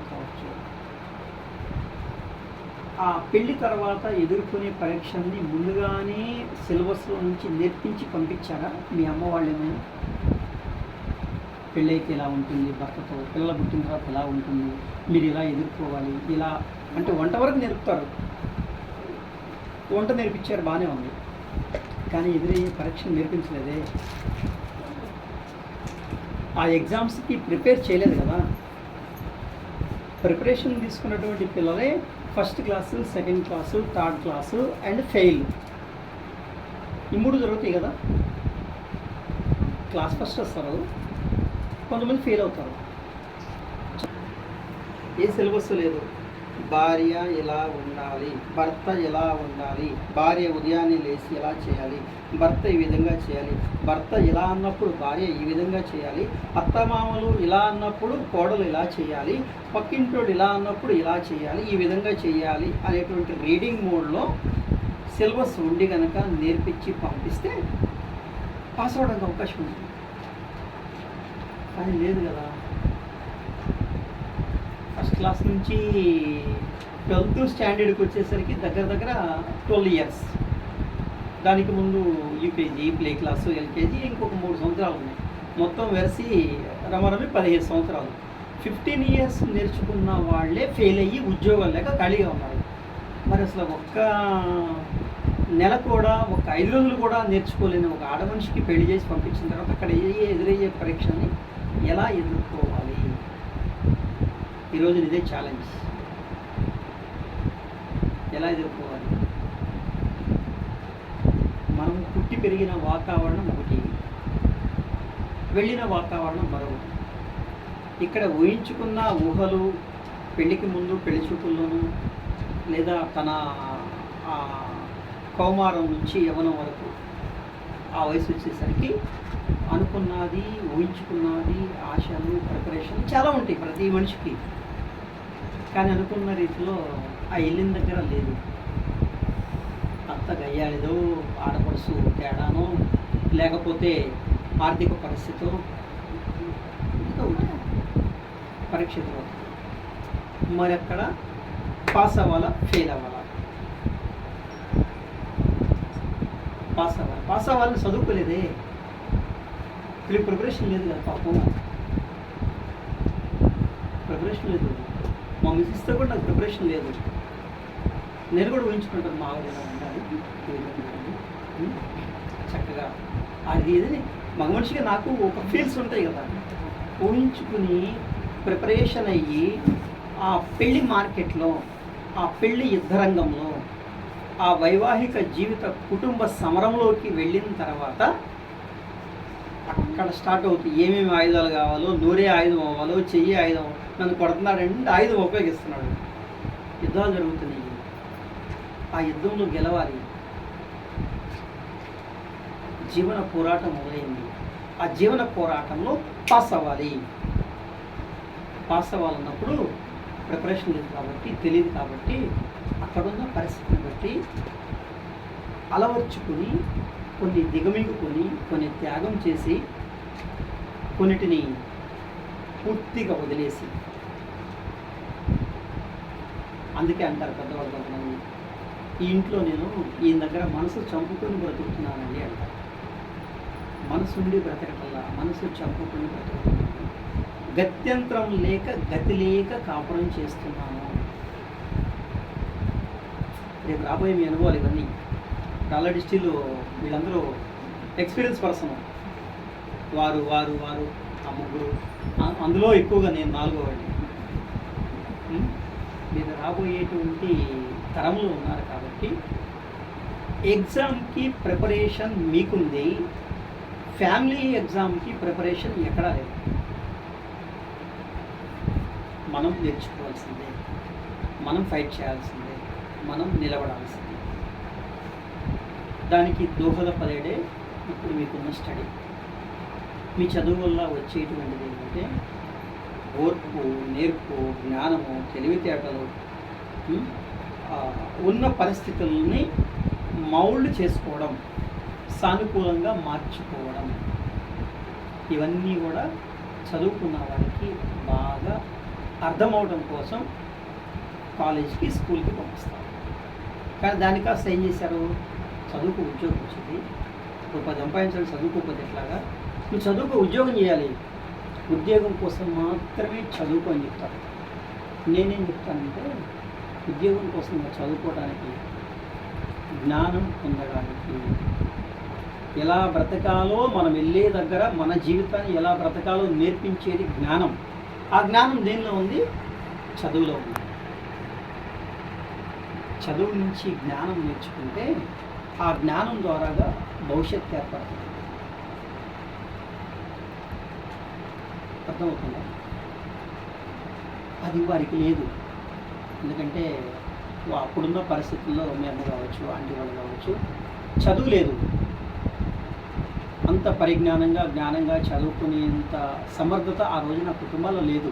కావచ్చు. ఆ పెళ్లి తర్వాత ఎదుర్కొనే పరీక్షల్ని ముందుగానే సిలబస్లో నుంచి నేర్పించి పంపించారా మీ అమ్మ వాళ్ళు ఏమైనా? పెళ్ళైతే ఇలా ఉంటుంది, భర్తతో పిల్లలు పుట్టిన తర్వాత ఎలా ఉంటుంది, మీరు ఇలా ఎదుర్కోవాలి, ఇలా అంటే వంట వరకు నేర్పుతారు. వంట నేర్పించారు, బాగానే ఉంది. కానీ ఎదురయ్యే పరీక్షలు నేర్పించలేదే. ఆ ఎగ్జామ్స్కి ప్రిపేర్ చేయలేదు కదా. ప్రిపరేషన్ తీసుకున్నటువంటి పిల్లలే first class, second class, third class and fail, ఈ 3 జరుగుతాయి కదా. క్లాస్ ఫస్ట్ వస్తారు, కొంతమంది ఫెయిల్ అవుతారు. ఏ సిలబస్ లేదు. భార్య ఎలా ఉండాలి, భర్త ఎలా ఉండాలి, భార్య ఉదయాన్నే లేచి ఎలా చేయాలి, భర్త ఈ విధంగా చేయాలి, భర్త ఇలా అన్నప్పుడు భార్య ఈ విధంగా చేయాలి, అత్తమామలు ఇలా అన్నప్పుడు కోడలు ఇలా చేయాలి, పక్కింటోడు ఇలా అన్నప్పుడు ఇలా చేయాలి, ఈ విధంగా చేయాలి అనేటువంటి రీడింగ్ మోడ్లో సిలబస్ ఉండి కనుక నేర్పించి పంపిస్తే పాస్ అవ్వడానికి అవకాశం ఉంది. కానీ లేదు కదా. ఫస్ట్ క్లాస్ నుంచి 12th స్టాండర్డ్కి వచ్చేసరికి దగ్గర 12 ఇయర్స్. దానికి ముందు యూకేజీ, ప్లే క్లాసు, ఎల్కేజీ, ఇంకొక 3 సంవత్సరాలు ఉన్నాయి. మొత్తం వెరసి రమరమి 15 సంవత్సరాలు. 15 ఇయర్స్ నేర్చుకున్న వాళ్ళే ఫెయిల్ అయ్యి ఉద్యోగాలు లేక ఖాళీగా ఉన్నారు. మరి అసలు ఒక్క నెల కూడా, ఒక 5 రోజులు కూడా నేర్చుకోలేని ఒక ఆడమనిషికి పెళ్లి చేసి పంపించిన తర్వాత అక్కడ ఎదురయ్యే పరీక్షని ఎలా ఎదుర్కోవాలి? ఈరోజు ఇదే ఛాలెంజ్. ఎలా ఎదుర్కోవాలి? మనం పుట్టి పెరిగిన వాతావరణం ఒకటి, వెళ్ళిన వాతావరణం మరొకటి. ఇక్కడ ఊహించుకున్న ఊహలు పెళ్ళికి ముందు, పెళ్లి చూపుల్లోనూ, లేదా తన కౌమారం నుంచి యవ్వనం వరకు ఆ వయసు వచ్చేసరికి అనుకున్నది, ఊహించుకున్నది, ఆశలు, ప్రిపరేషన్ చాలా ఉంటాయి ప్రతి మనిషికి. కానీ అనుకున్న రీతిలో ఆ వెళ్ళిన దగ్గర లేదు. అత్త గయ్యాలిదో, ఆడపడుసు తేడానో, లేకపోతే ఆర్థిక పరిస్థితి ఇంకా ఉంటాయి. పరీక్ష తర్వాత మరి అక్కడ పాస్ అవ్వాలా, ఫెయిల్ అవ్వాలా? పాస్ అవ్వాలని చదువుకోలేదే. వీళ్ళకి ప్రిపరేషన్ లేదు కదా పాపం. ప్రిపరేషన్ లేదు. మా మిస్సెస్తో కూడా నాకు ప్రిపరేషన్ లేదు. నేను కూడా ఊహించుకుంటాను, మా ఆవిడ ఎలా ఉండాలి, చక్కగా అది ఏదని మగ మనిషిగా నాకు ఒక ఫీల్స్ ఉంటాయి కదా. ఊహించుకుని ప్రిపరేషన్ అయ్యి ఆ పెళ్లి మార్కెట్లో, ఆ పెళ్లి యుద్ధరంగంలో, ఆ వైవాహిక జీవిత కుటుంబ సమరంలోకి వెళ్ళిన తర్వాత అక్కడ స్టార్ట్ అవుతుంది. ఏమేమి ఆయుధాలు కావాలో, నూరే ఆయుధం అవ్వాలో, చెయ్యి ఆయుధం, నన్ను కొడుతున్నాడంటే ఆయుధం ఉపయోగిస్తున్నాడు. యుద్ధాలు జరుగుతున్నాయి. ఆ యుద్ధంలో గెలవాలి. జీవన పోరాటం మొదలైంది. ఆ జీవన పోరాటంలో పాస్ అవ్వాలి. పాస్ అవ్వాలన్నప్పుడు ప్రిపరేషన్ లేదు కాబట్టి, తెలియదు కాబట్టి, అక్కడున్న పరిస్థితిని బట్టి అలవర్చుకుని, కొన్ని దిగమింగుకొని, కొన్ని త్యాగం చేసి, కొన్నిటిని పూర్తిగా వదిలేసి, అందుకే అంటారు పెద్దవాళ్ళు కొంతమంది, ఈ ఇంట్లో నేను ఈయన దగ్గర మనసు చంపుకొని బ్రతుకుతున్నానండి అంటారు. మనసు ఉండి బ్రతకటల్లా, మనసు చంపుకొని బ్రతుకుతున్నాను, గత్యంతరం లేక, గతి లేక కాపురం చేస్తున్నాను. రేపు రాబోయే మీ అనుభవాలు ఇవన్నీ. ఆల్రెడీ స్టిల్ వీళ్ళందరూ ఎక్స్పీరియన్స్ పర్సన్. వారు వారు వారు ఆ ముగ్గురు, అందులో ఎక్కువగా నేను 4వ వాడిని. మీరు రాబోయేటువంటి తరంలో ఉన్నారు కాబట్టి ఎగ్జామ్కి ప్రిపరేషన్ మీకుంది, ఫ్యామిలీ ఎగ్జామ్కి ప్రిపరేషన్ ఎక్కడా లేదు. మనం నేర్చుకోవాల్సిందే, మనం ఫైట్ చేయాల్సిందే, మనం నిలబడాల్సిందే. దానికి దోహదపడేదే ఇప్పుడు మీకున్న స్టడీ. మీ చదువు వల్ల వచ్చేటువంటిది ఏంటంటే ఓర్పు, నేర్పు, జ్ఞానము, తెలివితేటలు, ఉన్న పరిస్థితుల్ని మౌల్డ్ చేసుకోవడం, సానుకూలంగా మార్చుకోవడం, ఇవన్నీ కూడా చదువుకున్న వారికి బాగా అర్థం అవడం కోసం కాలేజ్కి స్కూల్కి పంపిస్తారు. కానీ దానికి కాస్త ఏం చేశారు, చదువుకు ఉద్యోగం వచ్చింది, ఇప్పుడు 10 సంపాదించాలి, చదువుకోకపోతే ఎట్లాగా, నువ్వు చదువుకో, ఉద్యోగం చేయాలి, ఉద్యోగం కోసం మాత్రమే చదువుకో అని చెప్తారు. నేనేం చెప్తానంటే ఉద్యోగం కోసం చదువుకోవడానికి, జ్ఞానం పొందడానికి, ఎలా బ్రతకాలో మనం వెళ్ళే దగ్గర మన జీవితాన్ని ఎలా బ్రతకాలో నేర్పించేది జ్ఞానం. ఆ జ్ఞానం దేనిలో ఉంది? చదువులో ఉంది. చదువు నుంచి జ్ఞానం నేర్చుకుంటే ఆ జ్ఞానం ద్వారాగా భవిష్యత్తు ఏర్పడుతుంది. అర్థమవుతుందా? అది వారికి లేదు. ఎందుకంటే అప్పుడున్న పరిస్థితుల్లో మీ అమ్మ కావచ్చు, ఆంటీ వాళ్ళు కావచ్చు, చదువు లేదు. అంత పరిజ్ఞానంగా జ్ఞానంగా చదువుకునేంత సమర్థత ఆ రోజు నా కుటుంబాల్లో లేదు.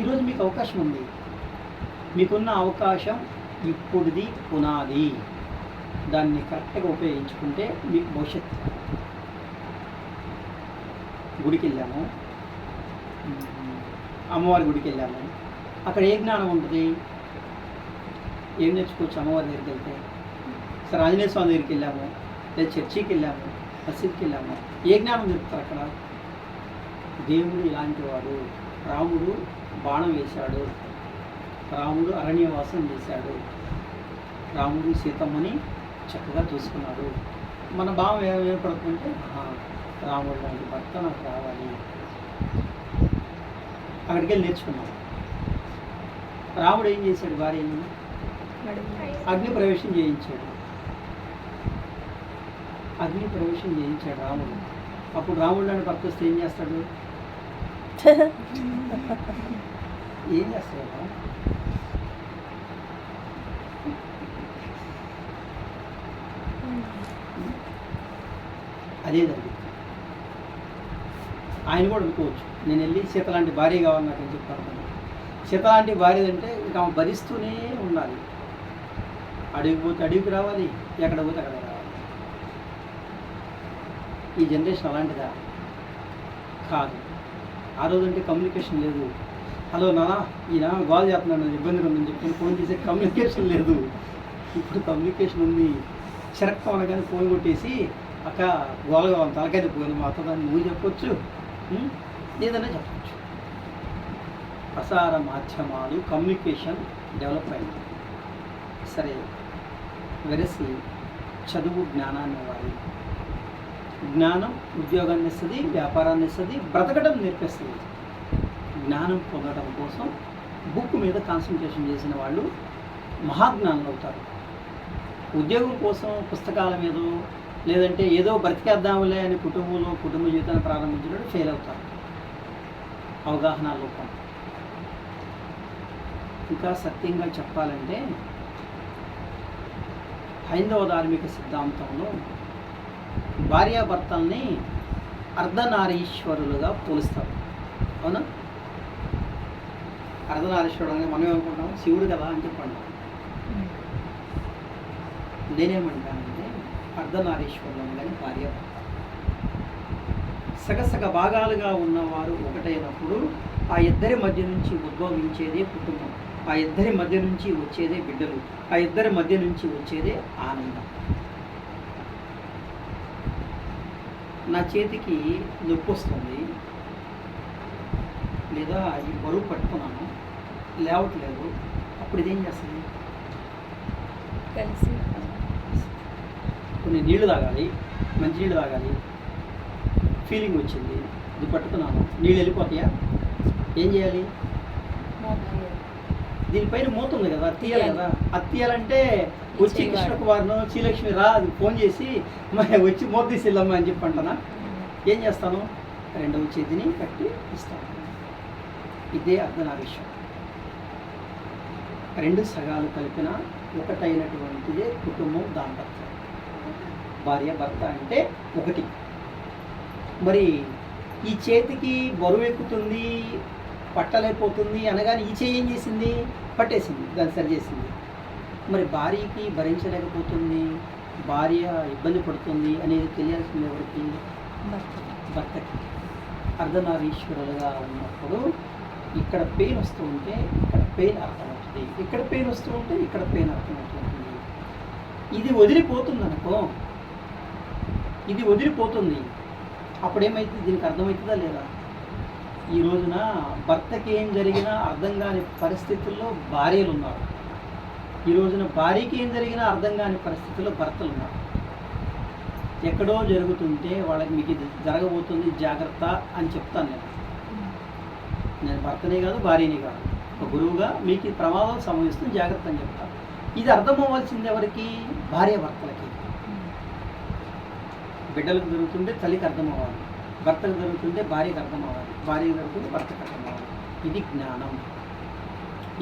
ఈరోజు మీకు అవకాశం ఉంది. మీకున్న అవకాశం ఇప్పుడుది పునాది. దాన్ని కరెక్ట్గా ఉపయోగించుకుంటే మీకు భవిష్యత్తు. గుడికి వెళ్ళాము, అమ్మవారి గుడికి వెళ్ళాము, అక్కడ ఏ జ్ఞానం ఉంటుంది? ఏం నేర్చుకోవచ్చు అమ్మవారి దగ్గరికి వెళ్తే? సరే, ఆంజనేయ స్వామి దగ్గరికి వెళ్ళాము, లేదా చర్చికి వెళ్ళాము, మసీద్కి వెళ్ళాము, ఏ జ్ఞానం చెప్తారు అక్కడ? దేవుడు ఇలాంటి వాడు, రాముడు బాణం వేశాడు, రాముడు అరణ్యవాసం చేశాడు, రాముడు సీతమ్మని చక్కగా చూసుకున్నాడు. మన భావం ఏర్పడుతుంటే రాముడు లాంటి భర్త నాకు రావాలి. అక్కడికి వెళ్ళి నేర్చుకున్నాం. రాముడు ఏం చేశాడు? భార్యని అగ్ని ప్రవేశం చేయించాడు. అగ్ని ప్రవేశం చేయించాడు రాముడు. అప్పుడు రాముడు లాంటి భర్త వస్తే ఏం చేస్తాడు? ఏం చేస్తాడు? అదే జరిగింది. ఆయన కూడా అనుకోవచ్చు, నేను వెళ్ళి సీత లాంటి భార్య కావాలి నాకు అని చెప్పాను. సీత లాంటి భార్య అంటే ఇక ఆమె భరిస్తూనే ఉండాలి. అడవికి పోతే అడవికి రావాలి, ఎక్కడ పోతే అక్కడ రావాలి. ఈ జనరేషన్ అలాంటిదా? కాదు. ఆ రోజంటే కమ్యూనికేషన్ లేదు. హలో నాన్న, ఈయన గోల్ చేస్తున్నాను, ఇబ్బంది ఉందని చెప్పి ఫోన్ చేసే కమ్యూనికేషన్ లేదు. ఇప్పుడు కమ్యూనికేషన్ ఉంది. చిరక్కం అనగానే ఫోన్ కొట్టేసి, అక్క గోలగా తలకైతే పోయింది మా అత్తదాన్ని నువ్వు చెప్పొచ్చు, ఏదైనా చెప్పచ్చు. ప్రసార మాధ్యమాలు, కమ్యూనికేషన్ డెవలప్ అయింది. సరే, వెరసి చదువు జ్ఞానాన్ని ఇవ్వాలి. జ్ఞానం ఉద్యోగాన్ని ఇస్తుంది, వ్యాపారాన్ని ఇస్తుంది, బ్రతకడం నేర్పిస్తుంది. జ్ఞానం పొందడం కోసం బుక్ మీద కాన్సన్ట్రేషన్ చేసిన వాళ్ళు మహాజ్ఞానులు అవుతారు. ఉద్యోగం కోసం పుస్తకాల మీద లేదంటే ఏదో బ్రతికేద్దాములే అని కుటుంబ జీవితాన్ని ప్రారంభించినప్పుడు ఫెయిల్ అవుతారు. అవగాహన లోపం. ఇంకా సత్యంగా చెప్పాలంటే హైందవ ధార్మిక సిద్ధాంతంలో భార్యాభర్తల్ని అర్ధనారీశ్వరులుగా పోలుస్తారు. అవునా? అర్ధనారీశ్వరుడు అని మనం ఏమనుకుంటాం? శివుడు కదా అని చెప్పండి. నేనేమంటానంటే అర్ధనారీశ్వరులు కానీ భార్యాభర్త సగసగ భాగాలుగా ఉన్నవారు ఒకటైనప్పుడు ఆ ఇద్దరి మధ్య నుంచి ఉద్భవించేదే కుటుంబం, ఆ ఇద్దరి మధ్య నుంచి వచ్చేదే బిడ్డలు, ఆ ఇద్దరి మధ్య నుంచి వచ్చేదే ఆనందం. నా చేతికి నొప్పి వస్తుంది, లేదా ఈ బరువు పట్టుకున్నాను, లేవట్లేదు, అప్పుడు ఇదేం చేస్తుంది? కలిసి కొన్ని నీళ్లు తాగాలి, మంచినీళ్ళు తాగాలి, ఫీలింగ్ వచ్చింది, ఇది పట్టుకున్నాను, నీళ్ళు వెళ్ళిపోతాయా? ఏం చేయాలి? దీనిపైన మూత ఉంది కదా, తీయాలి కదా. అది తీయాలంటే వచ్చి కృష్ణకుమార్ను శ్రీలక్ష్మి రా అది ఫోన్ చేసి వచ్చి మూత తీసిల్లమ్మా అని చెప్పి అంటానా? ఏం చేస్తాను? రెండవ చేతిని కట్టి ఇస్తాను. ఇదే అర్ధనారీశ్వరం. రెండు సగాలు కలిపిన ఒకటైనటువంటిదే కుటుంబం, దాంపత్యం. భార్య భర్త అంటే ఒకటి. మరి ఈ చేతికి బరువు ఎక్కుతుంది, పట్టలేకపోతుంది అనగానే ఈ చేయి ఏం చేసింది? పట్టేసింది, దాన్ని సరిచేసింది. మరి భార్యకి భరించలేకపోతుంది, భార్య ఇబ్బంది పడుతుంది అనేది తెలియాల్సింది ఎవరికి? భర్తకి. అర్ధనారీశ్వరులుగా ఉన్నప్పుడు ఇక్కడ పెయిన్ వస్తూ ఉంటే ఇక్కడ పెయిన్ అర్థమవుతుంది, ఇక్కడ పెయిన్ వస్తూ ఉంటే ఇక్కడ పెయిన్ అర్థమవుతుంది. ఇది వదిలిపోతుంది అనుకో, ఇది వదిలిపోతుంది, అప్పుడేమైతుంది, దీనికి అర్థమవుతుందా లేదా? ఈ రోజున భర్తకి ఏం జరిగినా అర్థం కాని పరిస్థితుల్లో భార్యలు ఉన్నారు, ఈ రోజున భార్యకి ఏం జరిగినా అర్థం కాని పరిస్థితుల్లో భర్తలు ఉన్నారు. ఎక్కడో జరుగుతుంటే వాళ్ళకి మీకు ఇది జరగబోతుంది జాగ్రత్త అని చెప్తాను నేను భర్తనే కాదు భార్యనే కాదు, ఒక గురువుగా మీకు ఈ ప్రమాదం సంభవిస్తుంది జాగ్రత్త అని చెప్తాను. ఇది అర్థం అవ్వాల్సింది ఎవరికి? భార్య భర్తలకి. బిడ్డలకు జరుగుతుంటే తల్లికి అర్థం అవ్వాలి, భర్తకు జరుగుతుంటే భార్యకు అర్థం అవ్వాలి, భార్యకు జరుగుతుంటే భర్తకు అర్థం అవ్వాలి. ఇది జ్ఞానం.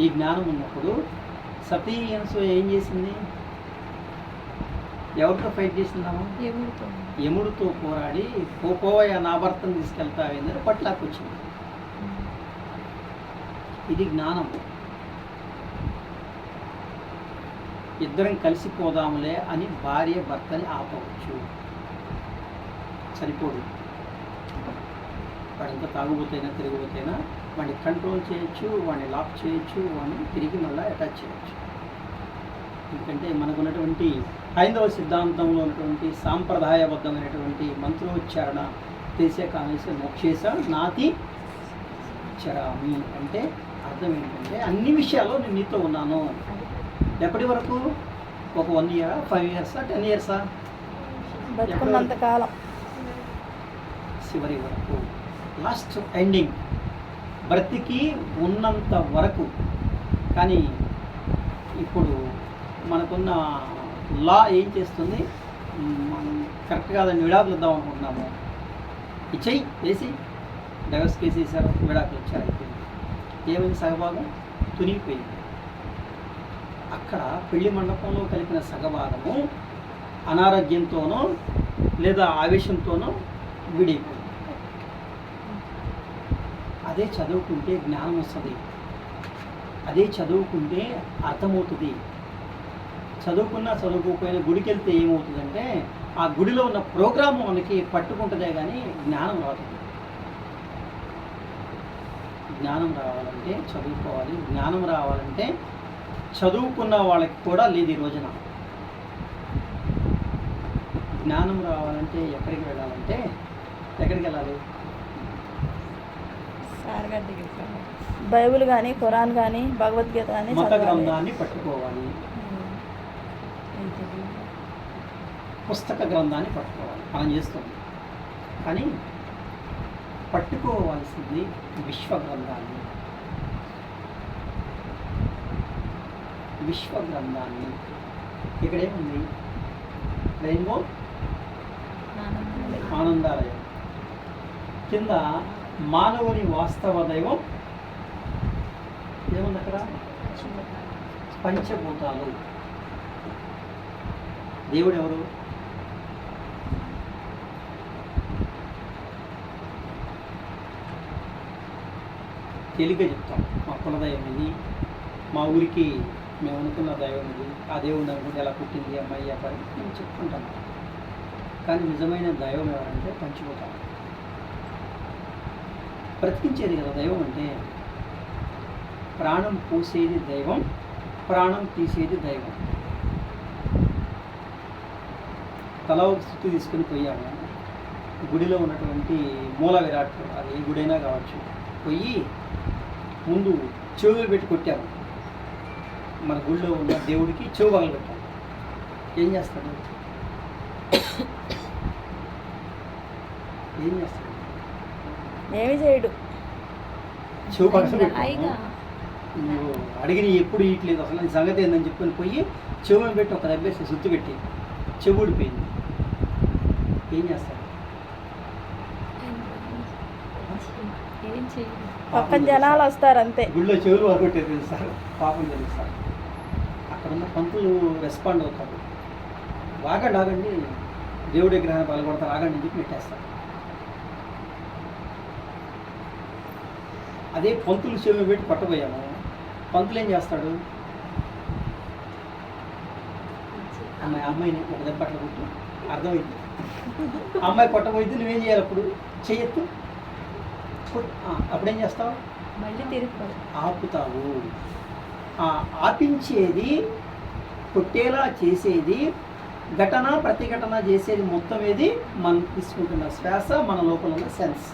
ఈ జ్ఞానం ఉన్నప్పుడు సతీ అనసూయ ఏం చేసింది? ఎవరితో ఫైట్ చేసిందామా? యముడితో పోరాడి పోవయ్య నా భర్తను తీసుకెళ్తావేందని పట్లాకొచ్చింది. ఇది జ్ఞానం. ఇద్దరం కలిసిపోదాములే అని భార్య భర్తని ఆపవచ్చు, సరిపోదు. వాడింత తాగుబోతైనా తిరిగిపోతైనా వాడిని కంట్రోల్ చేయొచ్చు, వాడిని లాక్ చేయొచ్చు, వాడిని తిరిగి మళ్ళీ అటాచ్ చేయొచ్చు. ఎందుకంటే మనకున్నటువంటి హైందవ సిద్ధాంతంలో ఉన్నటువంటి సాంప్రదాయబద్ధమైనటువంటి మంత్రోచ్చారణ తెలిసే కానేసే మోక్షేశ నాతి చరామి అంటే అర్థం ఏంటంటే అన్ని విషయాల్లో నేను నీతో ఉన్నాను. ఎప్పటి వరకు? ఒక 1 year, 5 years, 10 years, బతుకున్నంతకాలం, చివరి వరకు, లాస్ట్ ఎండింగ్, బ్రతికి ఉన్నంత వరకు. కానీ ఇప్పుడు మనకున్న లా ఏం చేస్తుంది? కరెక్ట్గా దాన్ని విడాకులు ఇద్దాం అనుకుంటున్నాము, ఇచ్చేయి వేసి డైవర్స్ కేసు వేసారు, విడాకులు ఇచ్చారు, అయిపోయింది. ఏమైంది? సగభాగం తునిగిపోయింది. అక్కడ పెళ్లి మండపంలో కలిపిన సగభాగము అనారోగ్యంతోనో లేదా ఆవేశంతోనో విడిపోయింది. అదే చదువుకుంటే జ్ఞానం వస్తుంది, అదే చదువుకుంటే అర్థమవుతుంది. చదువుకున్నా చదువుకోకపోయినా గుడికి వెళ్తే ఏమవుతుందంటే ఆ గుడిలో ఉన్న ప్రోగ్రాము మనకి పట్టుకుంటుందే కానీ జ్ఞానం రాదు. జ్ఞానం రావాలంటే చదువుకోవాలి, జ్ఞానం రావాలంటే చదువుకున్న వాళ్ళకి కూడా లేదు ఈ రోజున. జ్ఞానం రావాలంటే ఎక్కడికి వెళ్ళాలంటే ఎక్కడికి వెళ్ళాలి? బైబిల్ కానీ, ఖురాన్ కానీ, భగవద్గీత కానీ, మత గ్రంథాన్ని పట్టుకోవాలి, పుస్తక గ్రంథాన్ని పట్టుకోవాలి. మనం చేస్తుంది కానీ పట్టుకోవాల్సింది విశ్వ గ్రంథాన్ని. విశ్వ గ్రంథాన్ని ఇక్కడేముంది? రెయిన్బో ఆనందాలయం కింద మానవుని వాస్తవ దైవం ఏముంది అక్కడ? పంచభూతాలు. దేవుడు ఎవరు? తేలిగ్గా చెప్తాం, మా కులదైవం ఇది, మా ఊరికి మేము అనుకున్న దైవం ఇది, ఆ దేవుడిని అనుకుంటే ఎలా పుట్టింది అమ్మాయి అబ్బాయి మేము చెప్పుకుంటాం. కానీ నిజమైన దైవం ఎవరంటే పంచభూతాలు. బ్రతికించేది కదా దైవం అంటే. ప్రాణం పోసేది దైవం, ప్రాణం తీసేది దైవం. తల ఒక స్థితి తీసుకుని పోయాము గుడిలో ఉన్నటువంటి మూల విరాట్, అది ఏ గుడైనా కావచ్చు, పోయి ముందు చెవులు పెట్టి కొట్టాము. మన గుడిలో ఉన్న దేవుడికి చెవు పగలు పెట్టాము. ఏం చేస్తాడు? ఏం చేస్తాడు? ఏమి చేయడు. చెవు పగలు పెట్టాము. నువ్వు అడిగిన ఎప్పుడు ఇట్లేదు అసలు నీ సంగతి ఏందని చెప్పుకొని పోయి చెవు పెట్టి ఒక దెబ్బేసి సుత్తు పెట్టి చెవు ఊడిపోయింది. ఏం చేస్తాడు? పక్కన జనాలు వస్తారు అంతే. గుళ్ళో చెవులు వరగొట్టేది తెలుస్తారు, పాపం తెలుస్తారు. అక్కడ ఉన్న పంతులు రెస్పాండ్ అవుతారు. ఆగండి ఆగండి, దేవుడి విగ్రహాన్ని పాల్గొడతారు, ఆగండి అని చెప్పి పెట్టేస్తారు. అదే పంతులు చెవి పెట్టి పట్టబోయాము, పంతులు ఏం చేస్తాడు? అమ్మాయిని ఒక దెబ్బ అట్లా కొట్టు, అర్థమైంది. అమ్మాయి కొట్టబోయితే నువ్వేం చేయాలి? అప్పుడు చెయ్యొద్దు. అప్పుడేం చేస్తావు? మళ్ళీ తిరిగిపోదు. ఆపుతావు. ఆ ఆపించేది, కొట్టేలా చేసేది, ఘటన ప్రతిఘటన చేసేది మొత్తం ఏది మనం తీసుకుంటున్న శ్వాస, మన లోపల ఉన్న సెన్స్.